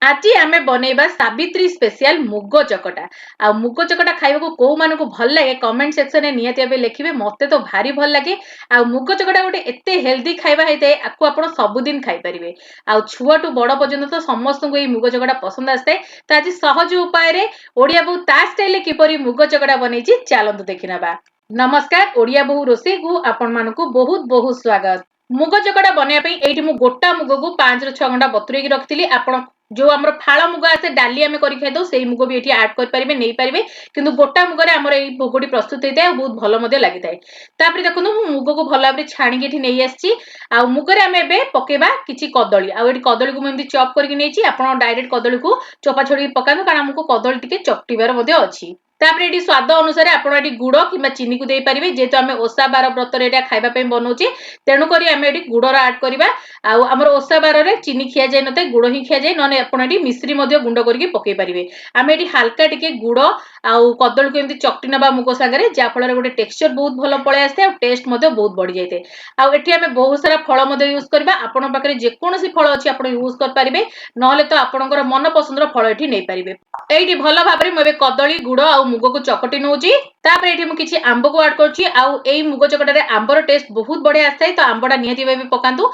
आज आमे बनैबा सावित्री स्पेशल मुग चकटा आ मुग चकटा खाइबा को को मानको भल लागे कमेंट सेक्शन में नियति आबे लिखिबे मते तो भारी भल लागे आ मुग चकटा गोटे एते हेल्दी खाइबा हेते आकु आपण सब दिन खाइ परिबे आ छुआ टू बड़ पर्यंत तो समस्त को ए मुग चकटा पसंद आस्ते त आज सहज उपाय रे ओडिया बहु ता स्टाइल किपरि मुग चकटा बनैछि चालंतु देखिनबा। नमस्कार ओडिया बहु रोसे को आपण मानको बहुत बहुत स्वागत। मुग चकटा बनैया पई एठी मु गोटा मुग को 5 ରୁ 6 घंटा बतुरेकी की रखिली आपण जो आमर फाड़ मुग आसे डाली आम कर खाई दो से मुग भी ये आड करेंगे नहीं पारे कि गोटा मुगर आमर ये भोगटी प्रस्तुत होता है बहुत भल लगी था। देखो मुग को भल भाव छाणी नहीं आसी मुगर आम ए पकेबा किसी कदली आठ कदली को मुझे चप कर डायरेक्ट कदली को चोपा छोड़ी पकातु कारण आमको कदली टी चकटार अच्छी। ये स्वाद अनुसार आप गुड़ कि चीनी को देपारे जेहेतु आम ओषा बार व्रत खावाई बनाऊे तेणुक आम ये गुड़र आड करवा आमर ओषा बार में चीनी खिया जाए न गुड़ ही खिया जाए ना आपड़ मिश्री गुंड करके पकई पारे आम ये हाल्का टे गुड़ आउ कदली को एमती चकटी ना मुग सागर जहाँफल गोटे टेक्सचर बहुत भल पलि आसे टेस्ट बहुत बढ़ी जाए आठी आम बहुत सारा फल यूज करवा आपण पाखे जेकोसी फल अच्छी आप यूज करेंगे ना तो आपंकर मन पसंद फल ये नहीं पारे। ये भल भाव में मुझे कदली गुड़ आ मुग को चकटी नौची ये किसी आंब को आड कर मुग चकटार आंबर टेस्ट बहुत बढ़िया आसता है तो आंबटा निहाती भाव पकातु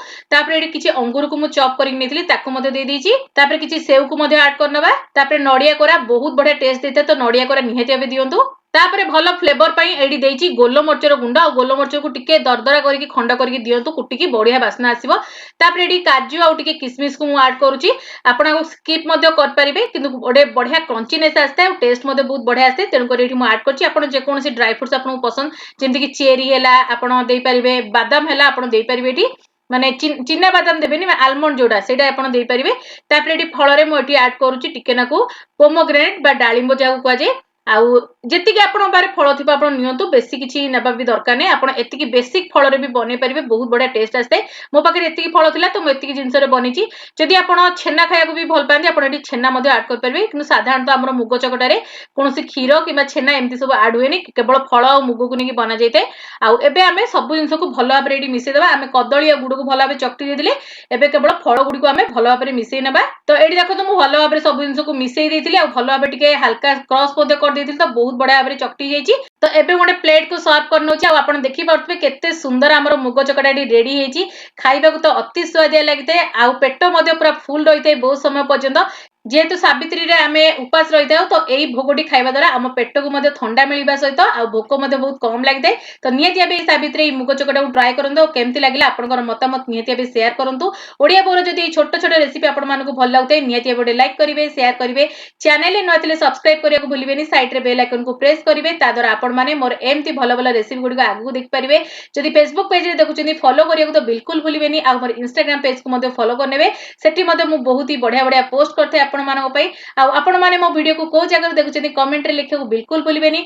ये किसी अंगूर को मुझे चॉप कर किसी सेव को आड करनवा नड़िया कोरा बहुत बढ़िया टेस्ट देता है तो नड़िया कोरा निहाती भाव दिंतु तापर भल फ्लेवर एडी देछि गोल मरचर गुंड आ गोल मरच को टिके दरदरा करके खंड करके दिंतु कुटिकी बढ़िया बास्ना आसीबो। तापर एडी काजू आ टिके किसमिस को आड करूची आपन स्किप मध्य कर परिबे किंतु गोटे बढ़िया क्रंचीनेस आस्ता है टेस्ट मध्य बहुत बढ़िया आस्ते तेणुक ये आड करछि आपन जेकोसी ड्राई फ्रूट्स आपन पसंद जेमति कि चेरी हैला आपन देई परिबे बादाम हैला आपन देई परिबे एटी माने चिन्ना बादाम देबेनी आलमंड जोड़ा सेटा आपन देई परिबे। तापर एटी फल रे मो एटी ऐड करूची टिके नाकू पोमोग्रेनेट बा डालिंबो जाऊ कुआ जाय आउ जेतिकी आपण बारे फल थिबा आपण नियंतु बेसी किछि नेबा भी दरकार नै आपण एतिकी बेसिक फल रे भी बनै परिबे बहुत बढ़िया टेस्ट आस्ते मो पाखे एतिकी फल थिला तो मो एतिकी जिंस रे बनिची जदि आपण छेना खाया को भी भल पांती आपण एटी छेना मध्ये ऐड कर परिबे किंतु साधारणत हमर मुग चकटा रे कोनोसी खीर किबा छेना एमती सब ऐड हुएनी केवल फल आ मुग को नेकी बना जायते आउ एबे आमे सब जिंस को भल भाबरे एटी मिसै देबा आमे कदली आ गुड़ को भल भाबरे चकटी दे दिले एबे केवल फल गुडी को आमे भल भाबरे मिसै नेबा तो एटी देखो तो मु भल भाबरे सब जिंस को मिसै देतिले आ भल भाबरे टिके हल्का क्रॉस मध्ये कर देतिले तो बहुत बढ़िया भाव चकटी जाइए तो एबे गोटे प्लेट को सर्व कर नौची आप देखि पारुथिबे केते सुंदर हमर मुग चकटाटी रेडी हेची खाइबा को तो अति स्वादिया लगते आउ पेट मध्ये पूरा फुल रही बहुत समय पर्यंत जेहेतु सावित्री रे आमे उपास रही था तो यही भोगटी खाइबा द्वारा आम पेट को मध्ये ठंडा मिलवा सहित आ भोक मध्ये बहुत कम लगी था तो नियति आबे सावित्री मुग चकटा को ट्राई करंतु केमती लागिला आपनकर मतामत नियति आबे शेयर करंतु ओडिया बोर जदी छोट छोट रेसिपी आपण मानको भल लागते नियति आबे लाइक करिवे शेयर करिवे चैनल रे नथिले सब्सक्राइब करिया को भूलिबेनी साइड रे बेल आइकन को प्रेस करिवे ता द्वारा आपण माने मोर एमती भल भल रेसिपी गुडी को आगु देख परिवे जदी फेसबुक पेज रे देखुचनी फॉलो करिया को तो बिल्कुल भूलिबेनी आ मोर इंस्टाग्राम पेज को मध्ये फॉलो करनेबे सेठी मध्ये मु बहुत ही बढ़िया बढ़िया पोस्ट करथे आपण मानको पई आ आपण माने मो वीडियो को को जगह देखुचनी कमेंट रे लिखियो बिल्कुल भूलिबेनी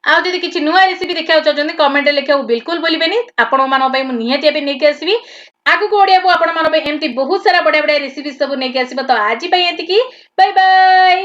आ जदी किछि नुवा रेसिपी देखिया चाहछन्ती कमेंट रे लिखियो बिल्कुल भूलिबेनी आपण मानो पई मु निहाती आबे नेकी आसीबी आगु को ओडिया को आपण मानो पई एमती बहुत सारा बढ़िया बढ़िया रेसिपी सब नेकी आसीबो तो आजि पई एतिकी बाय बाय।